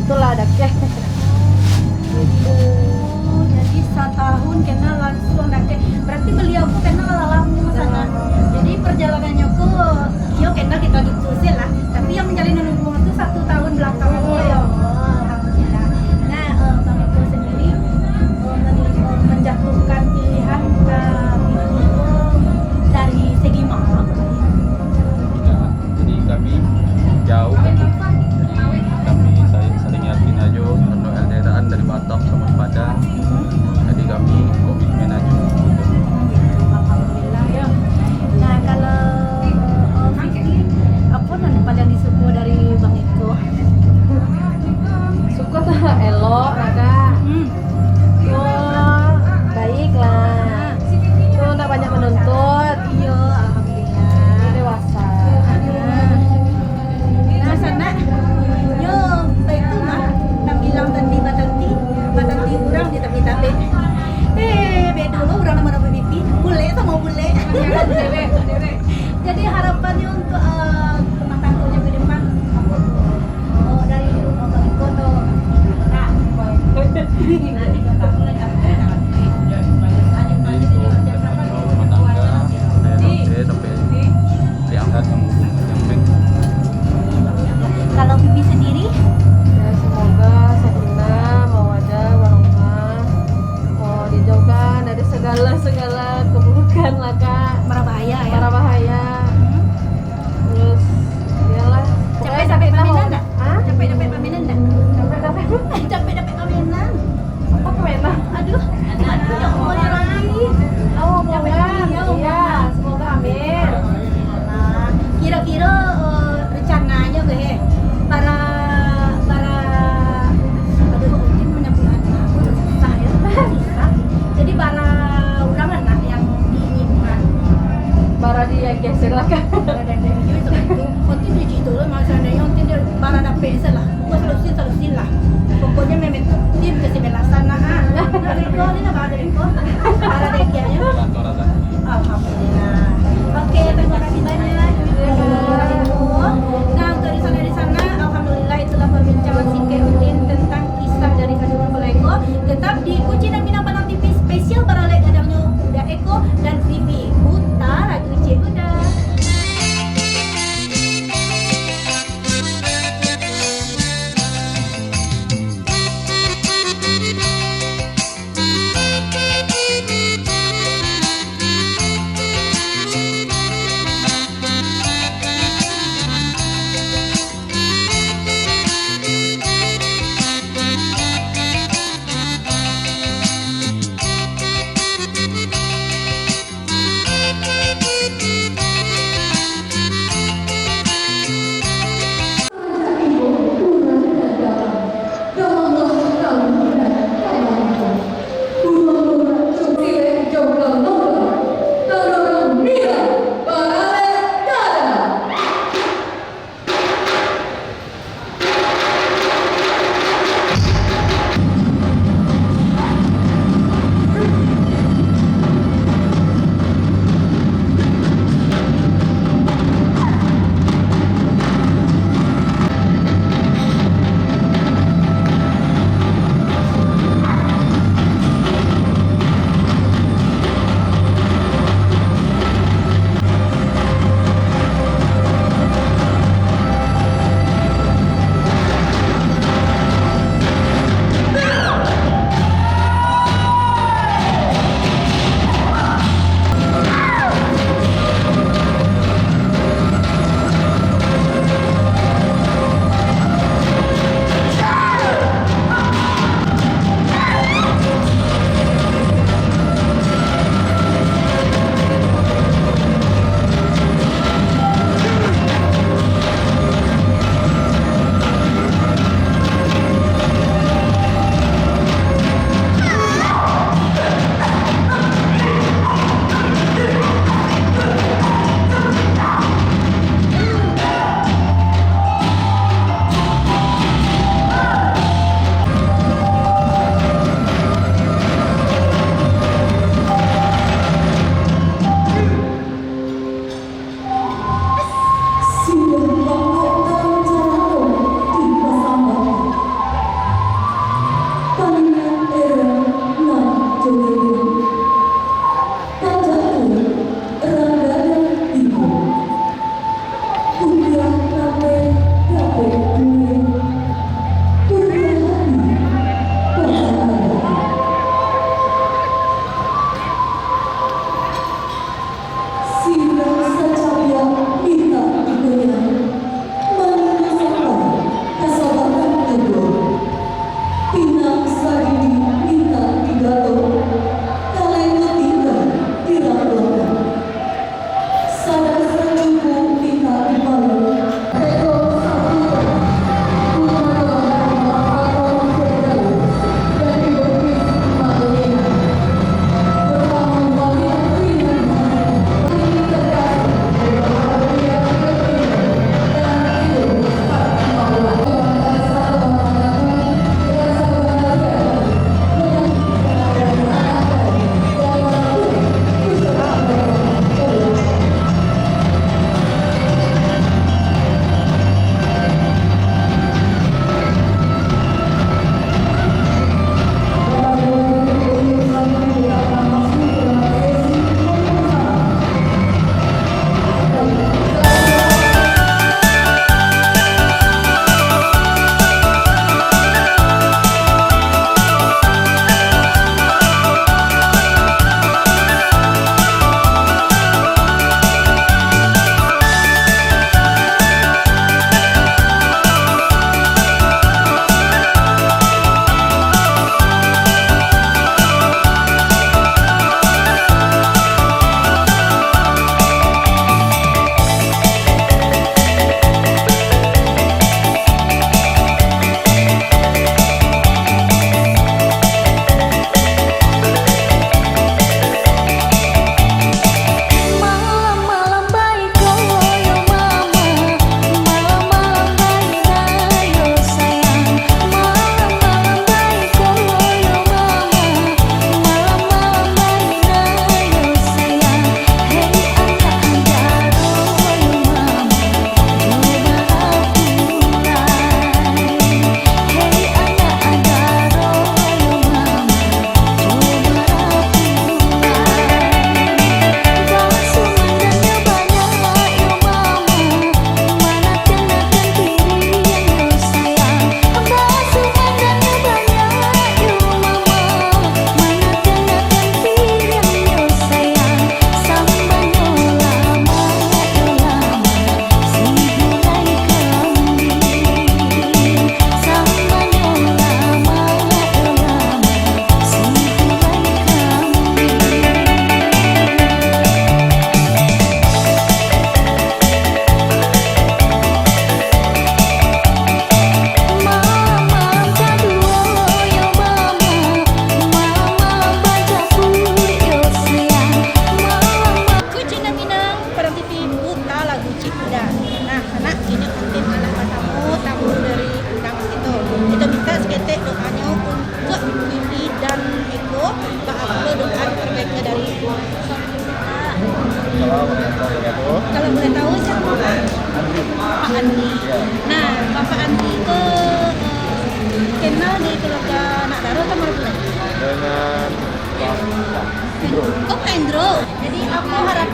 itulah ada kek. Gitu. Jadi setahun kena langsung dah ke. Berarti beliau ku kena lama sana. Jadi perjalanannya ku yo kena kita gitu sih lah. Tapi yang menjalin hubungan itu 1 tahun belakang aku ya. Alhamdulillah. Nah, Bang Eko sendiri menjatuhkan pilihan ke Bintiko dari segi mana? Ya, jadi kami jauh kan. Kami saling yakin aja untuk LDRan dari Batam sama Padang. Jadi kami komitmen aja gitu. Alhamdulillah ya. Nah, kalau Vicky, apa yang paling disuka dari Bang Eko? Suka tuh elok, Raka. Oh, baik lah. Tuh udah banyak menuntut. Iya, alhamdulillah. Dewasa. Nah, sana yo itu mah nang bilang tadi batanti urang di tapi be dulu urang nama pipi bule sama bule. Jadi harapannya untuk rumah tangganya ke depan dari Bang Eko tuh nah Jadi untuk rumah tangga dari SD sampai diangkat yang baik. kalau pipi sendiri Ya, semoga sakinah, mawaddah, warahmah, dijauhkan dari segala keburukan lah Kak, marah bahaya ya. para bahaya. Terus, iyalah. Capek sampai paminan enggak? Hah? Capek paminan enggak? Capek paminan. Apa kemenan? Aduh, ya Allah ya Rabbi. Oh, Capek omongan. iya, Iya, omongan. semoga amin. Nah, kira-kira rencananya gue para aduh mungkin menyebut aku susah ya susah. Jadi para orang anak yang diinginkan Bara dia geser lah Kak. para dan itu nanti di situ lah maksudnya nanti dia para dapet lah bukan solusi lah pokoknya memang tim kesebelasan nah dari itu ini apa dari itu para dekianya. Kantor ada. Alhamdulillah. Oke, terima kasih banyak. Nah, dari sana, alhamdulillah itulah perbincangan Sike Udin tentang kisah dari Kadung Eko. Tetap di Kuci dan Minang Padang TV spesial para lek kadangnya Uda Eko dan Vivi Utara Kuci Uda.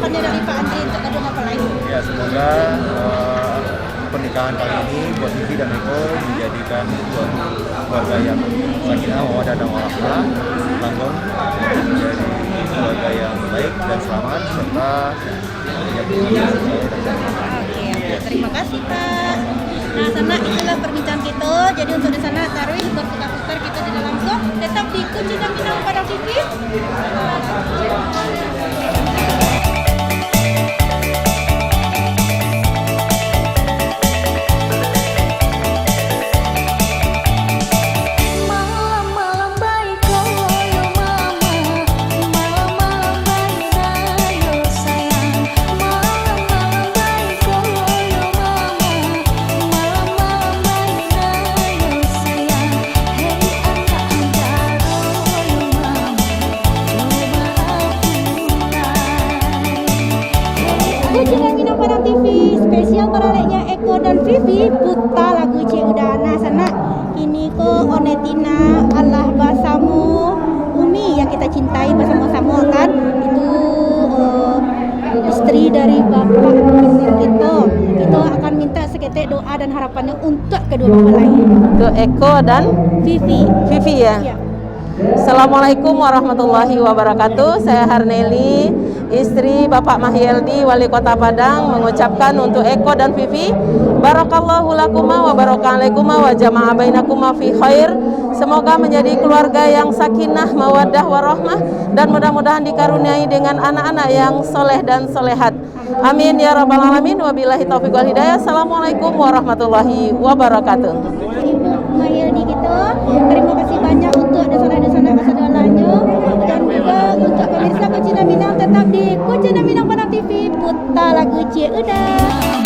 harapannya dari Pak Andri untuk kedua mempelai? Ya, semoga pernikahan kali ini buat Vivi dan Eko menjadikan suatu keluarga yang sakinah mawaddah dan warahmah, langgeng menjadi keluarga yang baik dan selamat serta yang Oke, terima kasih Pak. Nah, sana itulah perbincangan kita. Jadi untuk di sana taruh berputar-putar kita tidak langsung. Tetap di Kunci dan Minang Padang TV. Kunci Minang Padang TV spesial paralelnya Eko dan Vivi puta lagu Cik Udana sana ini ko Onetina Allah basamu Umi yang kita cintai bersama-sama kan itu istri dari bapak kita akan minta seketik doa dan harapannya untuk kedua mempelai Untuk Eko dan Vivi ya. ya. Assalamualaikum warahmatullahi wabarakatuh. Saya Harneli, istri Bapak Mahyeldi, Wali Kota Padang, mengucapkan untuk Eko dan Vivi, barakallahu lakuma wa barakalaikuma wa jama'a bainakuma fi khair. Semoga menjadi keluarga yang sakinah, mawaddah, warahmah, dan mudah-mudahan dikaruniai dengan anak-anak yang soleh dan solehat. Amin ya rabbal alamin. Wabillahi taufiq wal hidayah. Assalamualaikum warahmatullahi wabarakatuh. Ibu Mahyeldi kita, terima kasih banyak untuk desana-desana kesedalannya dan juga untuk pemirsa Kunci dan Minang tetap di Kunci dan Minang Padang TV putar lagu Cik Udah.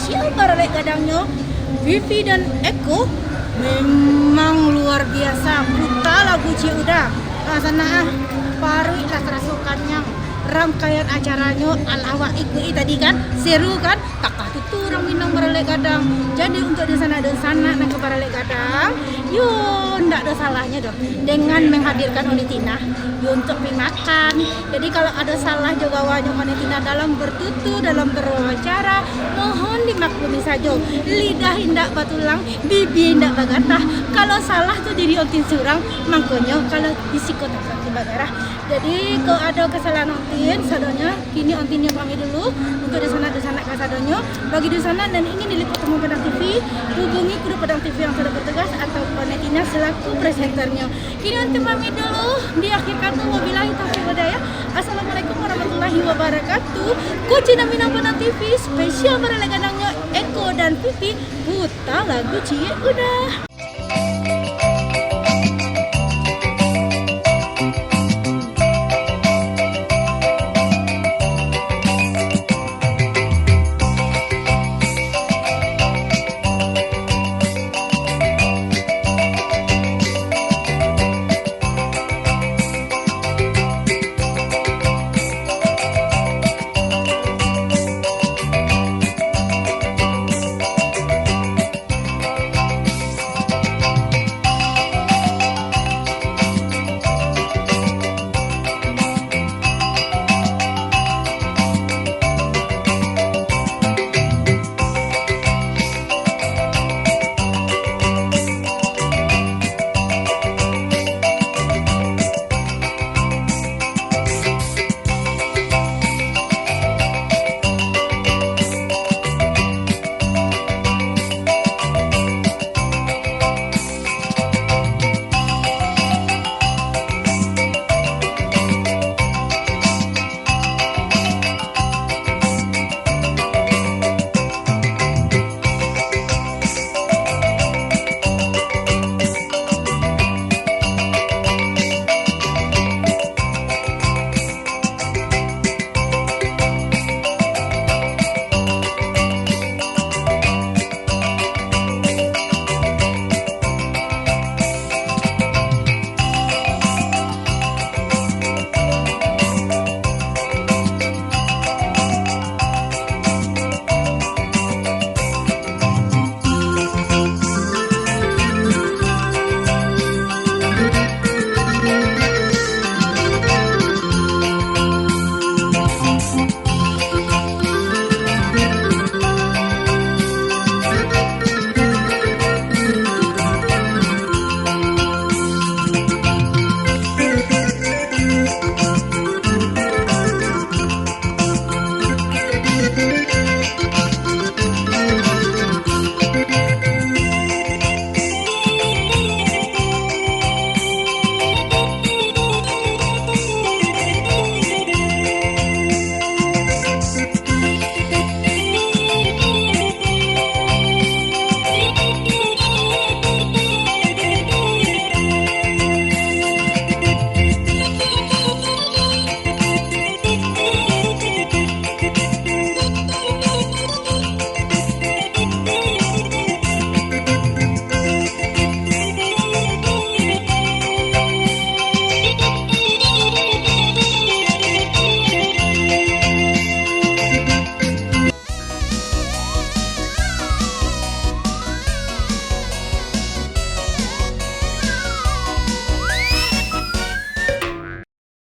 spesial baralek gadangnya Vivi dan Eko memang luar biasa. Buta lagu udah sana paru ilah kerasukannya rangkaian acaranya alawa ikui tadi kan seru kan tak itu orang minang baralek gadang. Jadi untuk di sana nak ke baralek gadang yuk ndak ada salahnya dong dengan menghadirkan Onitina yuk untuk makan. Jadi kalau ada salah juga wajah Onitina dalam bertutur dalam berwawancara mohon dimaklumi saja. Lidah indak batulang, bibi indak bagatah. Kalau salah tuh jadi ontin surang makanya kalau disikotak di bagarah. Jadi kalau ada kesalahan ontin sadonya kini ontinnya pamit dulu untuk di sana ke sadonya bagi di sana dan ingin diliput temu Padang TV hubungi kru Padang TV yang sudah bertugas atau Onitina selaku presenternya. Kini ontin pamit dulu di akhir kata wabillahi taufiq hidayah. Assalamualaikum warahmatullahi wabarakatuh. Kunci Minang Padang TV spesial baralek gadangnya Eko dan Vivi Buta lagu Cie Udah.